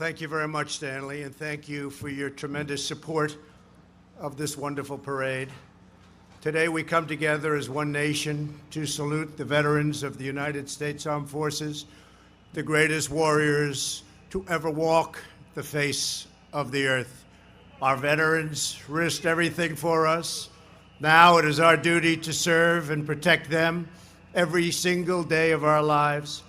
thank you very much, Stanley, and thank you for your tremendous support of this wonderful parade. Today we come together as one nation to salute the veterans of the United States Armed Forces, the greatest warriors to ever walk the face of the earth. Our veterans risked everything for us. Now it is our duty to serve and protect them every single day of our lives.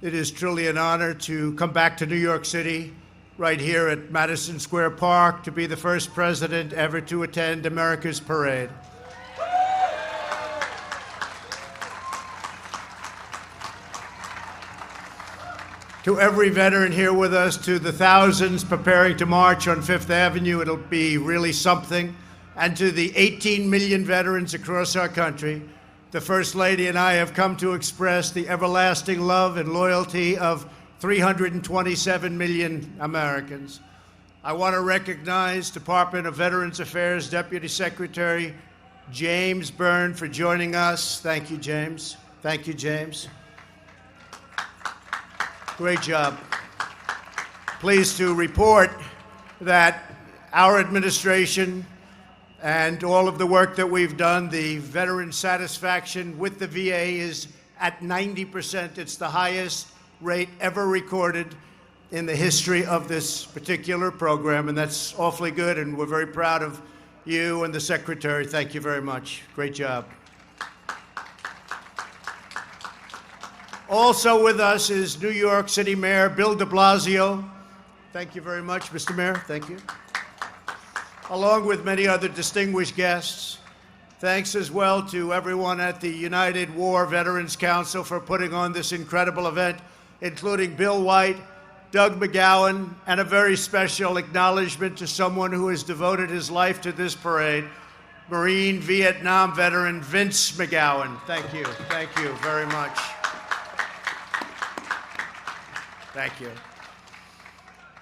It is truly an honor to come back to New York City, right here at Madison Square Park, to be the first president ever to attend America's parade. To every veteran here with us, to the thousands preparing to march on Fifth Avenue, it'll be really something. And to the 18 million veterans across our country, the First Lady and I have come to express the everlasting love and loyalty of 327 million Americans. I want to recognize Department of Veterans Affairs Deputy Secretary James Byrne for joining us. Thank you, James. Thank you, James. Great job. Pleased to report that our administration and all of the work that we've done, the veteran satisfaction with the VA is at 90%. It's the highest rate ever recorded in the history of this particular program, and that's awfully good, and we're very proud of you and the Secretary. Thank you very much. Great job. Also with us is New York City Mayor Bill de Blasio. Thank you very much, Mr. Mayor. Thank you. Along with many other distinguished guests. Thanks as well to everyone at the United War Veterans Council for putting on this incredible event, including Bill White, Doug McGowan, and a very special acknowledgement to someone who has devoted his life to this parade, Marine Vietnam veteran Vince McGowan. Thank you. Thank you very much. Thank you.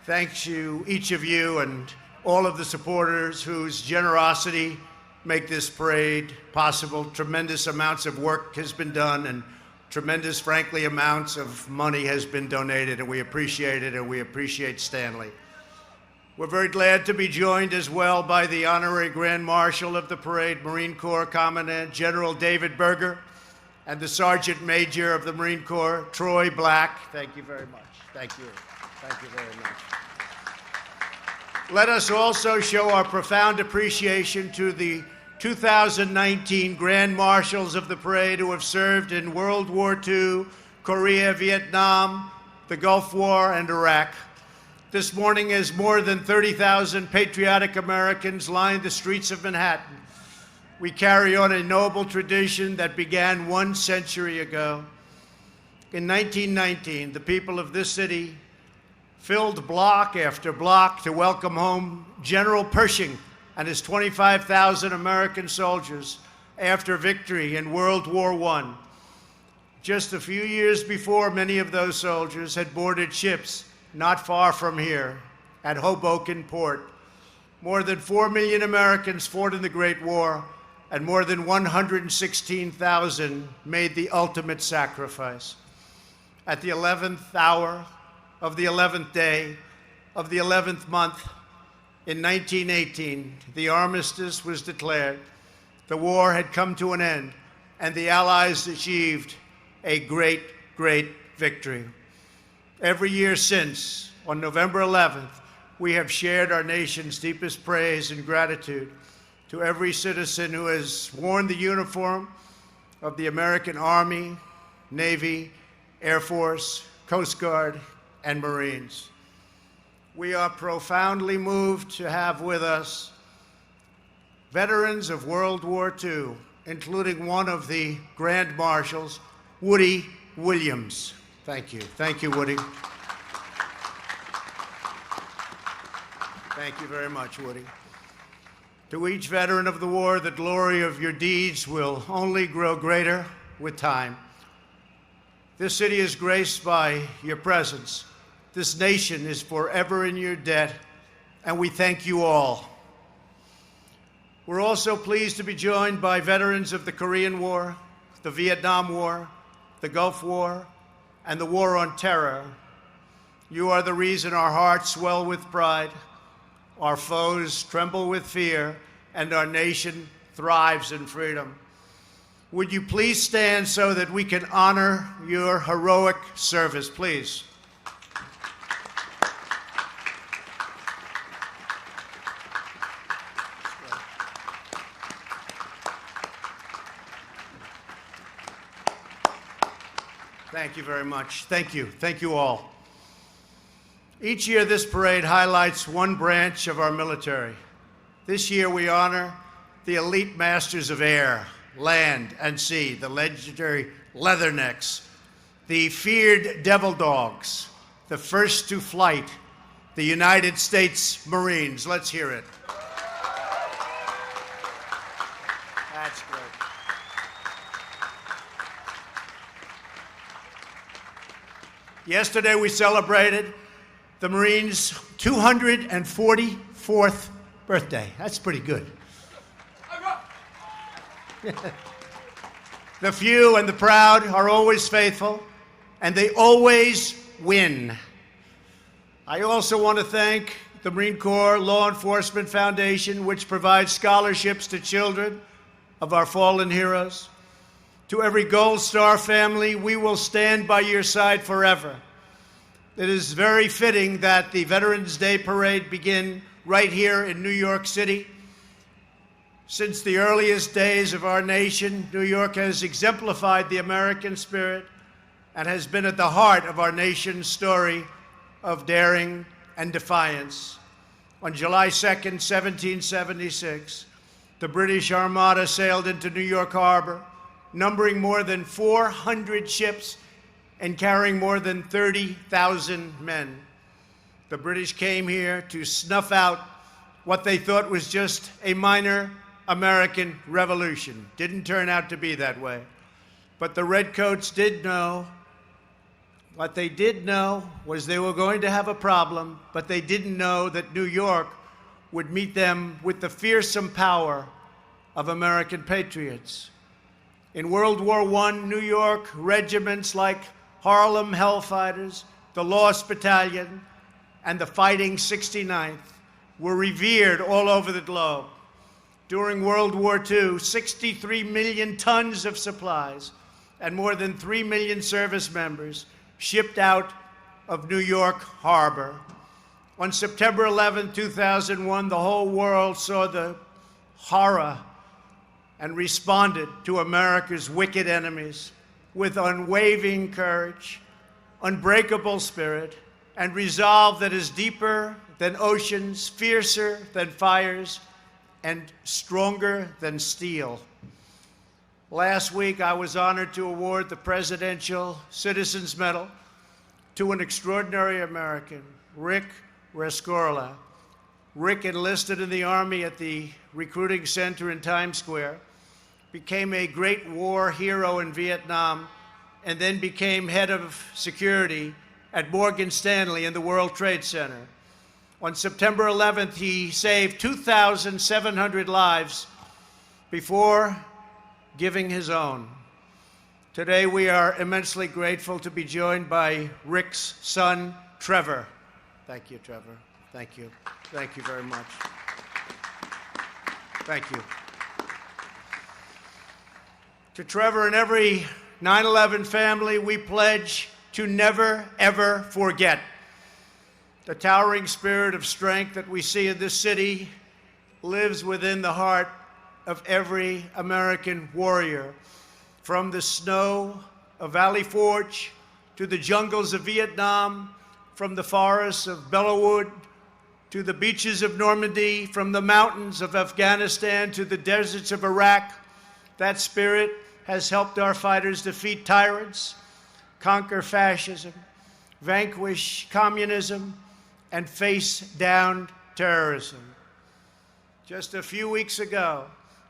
Thanks to each of you and all of the supporters whose generosity make this parade possible. Tremendous amounts of work has been done, and tremendous, frankly, amounts of money has been donated, and we appreciate it, and we appreciate Stanley. We're very glad to be joined as well by the Honorary Grand Marshal of the parade, Marine Corps Commandant General David Berger, and the Sergeant Major of the Marine Corps, Troy Black. Thank you very much. Thank you. Thank you very much. Let us also show our profound appreciation to the 2019 Grand Marshals of the parade who have served in World War II, Korea, Vietnam, the Gulf War, and Iraq. This morning, as more than 30,000 patriotic Americans line the streets of Manhattan, we carry on a noble tradition that began 1 century ago. In 1919, the people of this city filled block after block to welcome home General Pershing and his 25,000 American soldiers after victory in World War I. Just a few years before, many of those soldiers had boarded ships not far from here at Hoboken Port. More than 4 million Americans fought in the Great War, and more than 116,000 made the ultimate sacrifice. At the 11th hour of the 11th day of the 11th month in 1918, the armistice was declared. The war had come to an end, and the Allies achieved a great, great victory. Every year since, on November 11th, we have shared our nation's deepest praise and gratitude to every citizen who has worn the uniform of the American Army, Navy, Air Force, Coast Guard, and Marines. We are profoundly moved to have with us veterans of World War II, including one of the Grand Marshals, Woody Williams. Thank you. Thank you, Woody. Thank you very much, Woody. To each veteran of the war, the glory of your deeds will only grow greater with time. This city is graced by your presence. This nation is forever in your debt, and we thank you all. We're also pleased to be joined by veterans of the Korean War, the Vietnam War, the Gulf War, and the War on Terror. You are the reason our hearts swell with pride, our foes tremble with fear, and our nation thrives in freedom. Would you please stand so that we can honor your heroic service, please? Thank you very much. Thank you. Thank you all. Each year, this parade highlights one branch of our military. This year, we honor the elite masters of air, land, and sea, the legendary Leathernecks, the feared Devil Dogs, the first to flight, the United States Marines. Let's hear it. That's great. Yesterday, we celebrated the Marines' 244th birthday. That's pretty good. The few and the proud are always faithful, and they always win. I also want to thank the Marine Corps Law Enforcement Foundation, which provides scholarships to children of our fallen heroes. To every Gold Star family, we will stand by your side forever. It is very fitting that the Veterans Day Parade begin right here in New York City. Since the earliest days of our nation, New York has exemplified the American spirit and has been at the heart of our nation's story of daring and defiance. On July 2nd, 1776, the British Armada sailed into New York Harbor, numbering more than 400 ships and carrying more than 30,000 men. The British came here to snuff out what they thought was just a minor American revolution. Didn't turn out to be that way. But the Redcoats did know. What they did know was they were going to have a problem, but they didn't know that New York would meet them with the fearsome power of American patriots. In World War I, New York regiments like Harlem Hellfighters, the Lost Battalion, and the Fighting 69th were revered all over the globe. During World War II, 63 million tons of supplies and more than 3 million service members shipped out of New York Harbor. On September 11, 2001, the whole world saw the horror and responded to America's wicked enemies with unwavering courage, unbreakable spirit, and resolve that is deeper than oceans, fiercer than fires, and stronger than steel. Last week, I was honored to award the Presidential Citizens Medal to an extraordinary American, Rick Rescorla. Rick enlisted in the Army at the recruiting center in Times Square, became a great war hero in Vietnam, and then became head of security at Morgan Stanley in the World Trade Center. On September 11th, he saved 2,700 lives before giving his own. Today, we are immensely grateful to be joined by Rick's son, Trevor. Thank you, Trevor. Thank you. Thank you very much. Thank you. To Trevor and every 9/11 family, we pledge to never, ever forget the towering spirit of strength that we see in this city lives within the heart of every American warrior. From the snow of Valley Forge to the jungles of Vietnam, from the forests of Bellewood to the beaches of Normandy, from the mountains of Afghanistan to the deserts of Iraq, that spirit has helped our fighters defeat tyrants, conquer fascism, vanquish communism, and face down terrorism. Just a few weeks ago,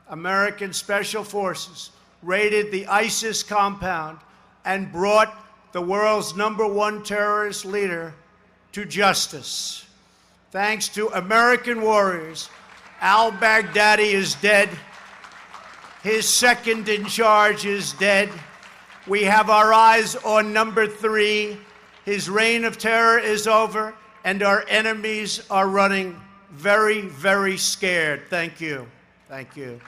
American Special Forces raided the ISIS compound and brought the world's #1 terrorist leader to justice. Thanks to American warriors, al-Baghdadi is dead. His second in charge is dead. We have our eyes on #3, His reign of terror is over, and our enemies are running very, very scared. Thank you. Thank you.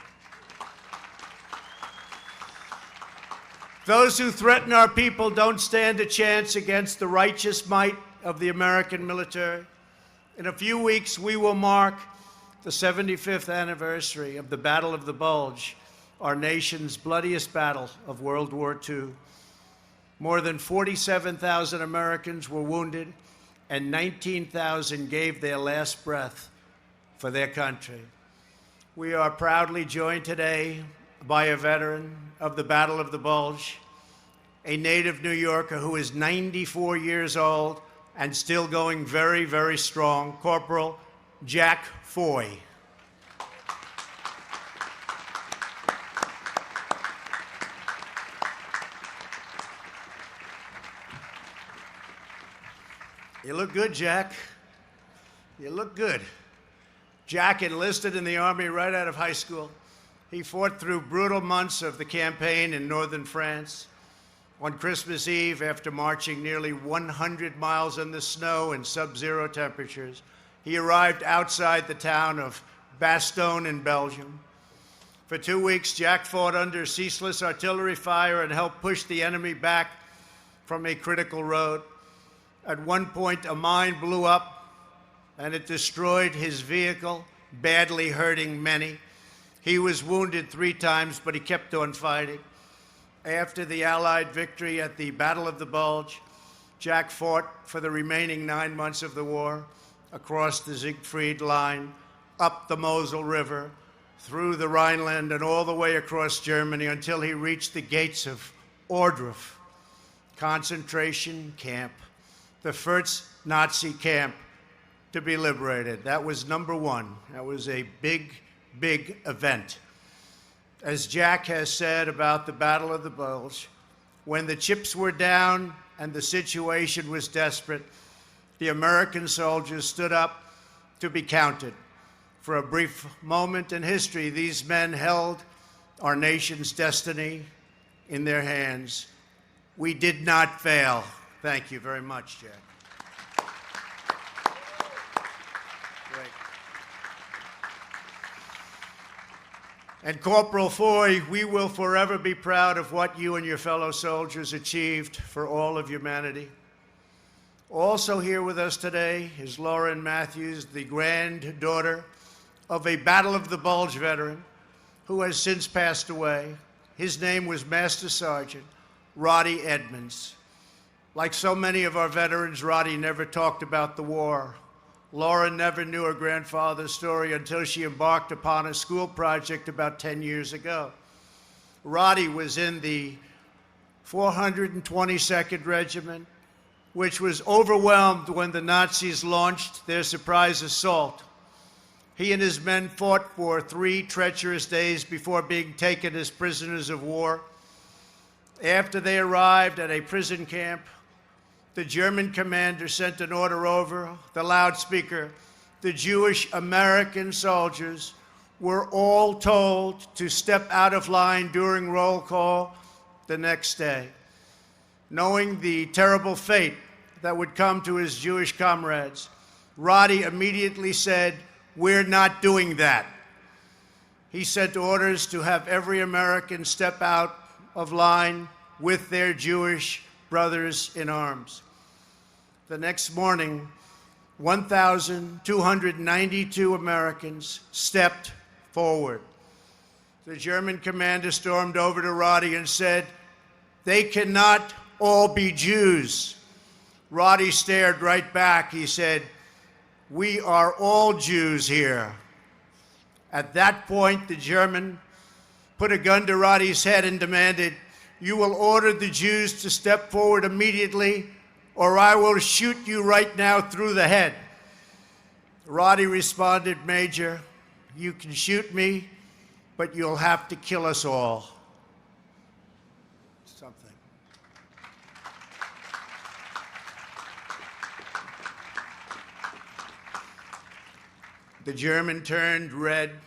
Those who threaten our people don't stand a chance against the righteous might of the American military. In a few weeks, we will mark the 75th anniversary of the Battle of the Bulge, our nation's bloodiest battle of World War II. More than 47,000 Americans were wounded, and 19,000 gave their last breath for their country. We are proudly joined today by a veteran of the Battle of the Bulge, a native New Yorker who is 94 years old and still going very, very strong, Corporal Jack Foy. You look good, Jack. You look good. Jack enlisted in the Army right out of high school. He fought through brutal months of the campaign in northern France. On Christmas Eve, after marching nearly 100 miles in the snow and sub-zero temperatures, he arrived outside the town of Bastogne in Belgium. For 2 weeks, Jack fought under ceaseless artillery fire and helped push the enemy back from a critical road. At one point, a mine blew up, and it destroyed his vehicle, badly hurting many. He was wounded 3 times, but he kept on fighting. After the Allied victory at the Battle of the Bulge, Jack fought for the remaining 9 months of the war, across the Siegfried Line, up the Mosel River, through the Rhineland, and all the way across Germany until he reached the gates of Ohrdruf concentration camp, the first Nazi camp to be liberated. That was number 1. That was a big, big event. As Jack has said about the Battle of the Bulge, when the chips were down and the situation was desperate, the American soldiers stood up to be counted. For a brief moment in history, these men held our nation's destiny in their hands. We did not fail. Thank you very much, Jack. And Corporal Foy, we will forever be proud of what you and your fellow soldiers achieved for all of humanity. Also here with us today is Lauren Matthews, the granddaughter of a Battle of the Bulge veteran who has since passed away. His name was Master Sergeant Roddy Edmonds. Like so many of our veterans, Roddy never talked about the war. Lauren never knew her grandfather's story until she embarked upon a school project about 10 years ago. Roddy was in the 422nd Regiment, which was overwhelmed when the Nazis launched their surprise assault. He and his men fought for 3 treacherous days before being taken as prisoners of war. After they arrived at a prison camp, the German commander sent an order over the loudspeaker. The Jewish American soldiers were all told to step out of line during roll call the next day. Knowing the terrible fate that would come to his Jewish comrades, Roddy immediately said, "We're not doing that." He sent orders to have every American step out of line with their Jewish brothers in arms. The next morning, 1,292 Americans stepped forward. The German commander stormed over to Roddy and said, "They cannot all be Jews." Roddy stared right back. He said, "We are all Jews here." At that point, the German put a gun to Roddy's head and demanded, "You will order the Jews to step forward immediately, or I will shoot you right now through the head." Roddy responded, "Major, you can shoot me, but you'll have to kill us all." Something. The German turned red,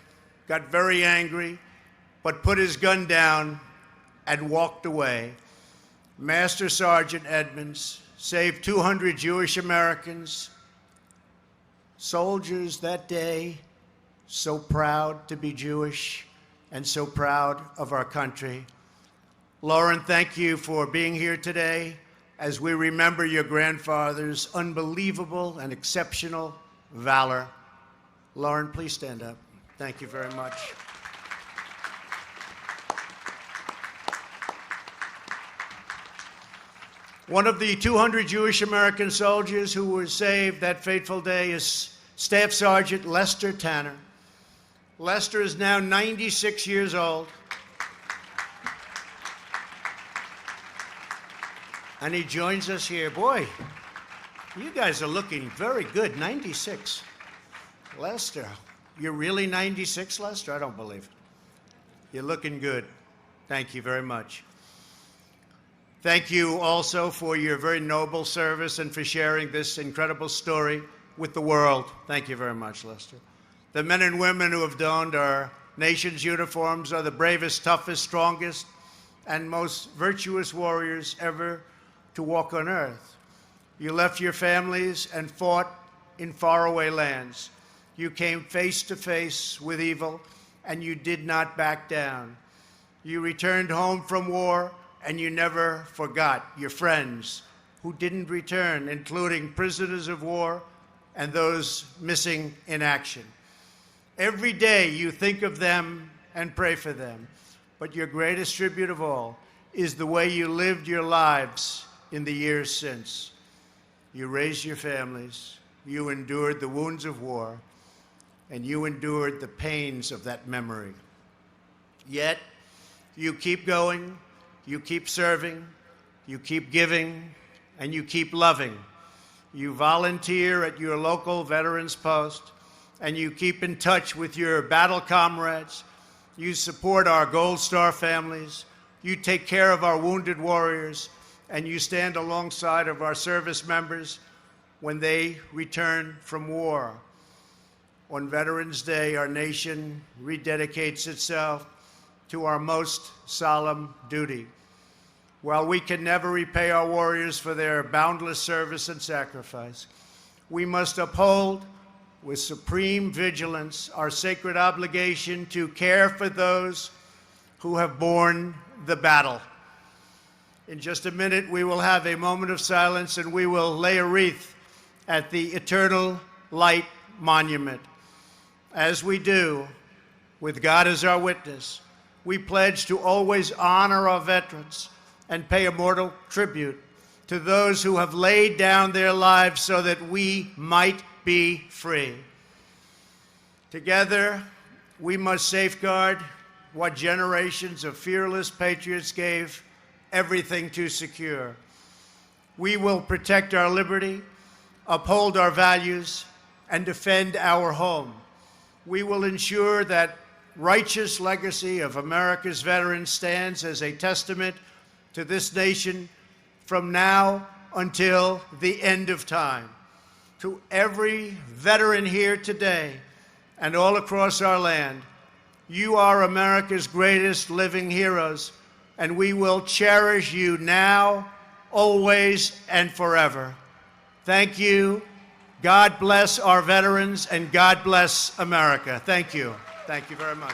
got very angry, but put his gun down and walked away. Master Sergeant Edmonds saved 200 Jewish Americans, soldiers that day, so proud to be Jewish and so proud of our country. Lauren, thank you for being here today as we remember your grandfather's unbelievable and exceptional valor. Lauren, please stand up. Thank you very much. One of the 200 Jewish American soldiers who were saved that fateful day is Staff Sergeant Lester Tanner. Lester is now 96 years old. And he joins us here. Boy, you guys are looking very good, 96. Lester, you're really 96, Lester? I don't believe it. You're looking good. Thank you very much. Thank you also for your very noble service and for sharing this incredible story with the world. Thank you very much, Lester. The men and women who have donned our nation's uniforms are the bravest, toughest, strongest, and most virtuous warriors ever to walk on earth. You left your families and fought in faraway lands. You came face to face with evil, and you did not back down. You returned home from war, and you never forgot your friends who didn't return, including prisoners of war and those missing in action. Every day you think of them and pray for them, but your greatest tribute of all is the way you lived your lives in the years since. You raised your families, you endured the wounds of war, and you endured the pains of that memory. Yet, you keep going, you keep serving, you keep giving, and you keep loving. You volunteer at your local veterans post, and you keep in touch with your battle comrades. You support our Gold Star families. You take care of our wounded warriors, and you stand alongside of our service members when they return from war. On Veterans Day, our nation rededicates itself to our most solemn duty. While we can never repay our warriors for their boundless service and sacrifice, we must uphold with supreme vigilance our sacred obligation to care for those who have borne the battle. In just a minute, we will have a moment of silence, and we will lay a wreath at the Eternal Light Monument. As we do, with God as our witness, we pledge to always honor our veterans and pay immortal tribute to those who have laid down their lives so that we might be free. Together, we must safeguard what generations of fearless patriots gave everything to secure. We will protect our liberty, uphold our values, and defend our home. We will ensure that righteous legacy of America's veterans stands as a testament to this nation from now until the end of time. To every veteran here today and all across our land, you are America's greatest living heroes, and we will cherish you now, always, and forever. Thank you. God bless our veterans, and God bless America. Thank you. Thank you very much.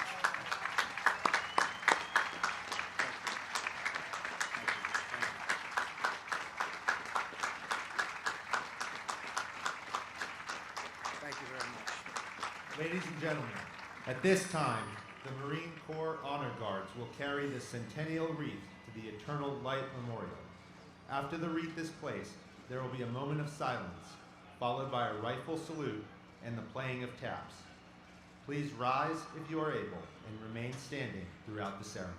Thank you very much. Ladies and gentlemen, at this time, the Marine Corps Honor Guards will carry the Centennial Wreath to the Eternal Light Memorial. After the wreath is placed, there will be a moment of silence, followed by a rifle salute and the playing of taps. Please rise if you are able and remain standing throughout the ceremony.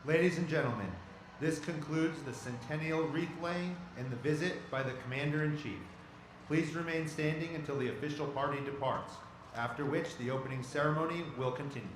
Ladies and gentlemen, this concludes the centennial wreath laying and the visit by the Commander-in-Chief. Please remain standing until the official party departs, after which the opening ceremony will continue.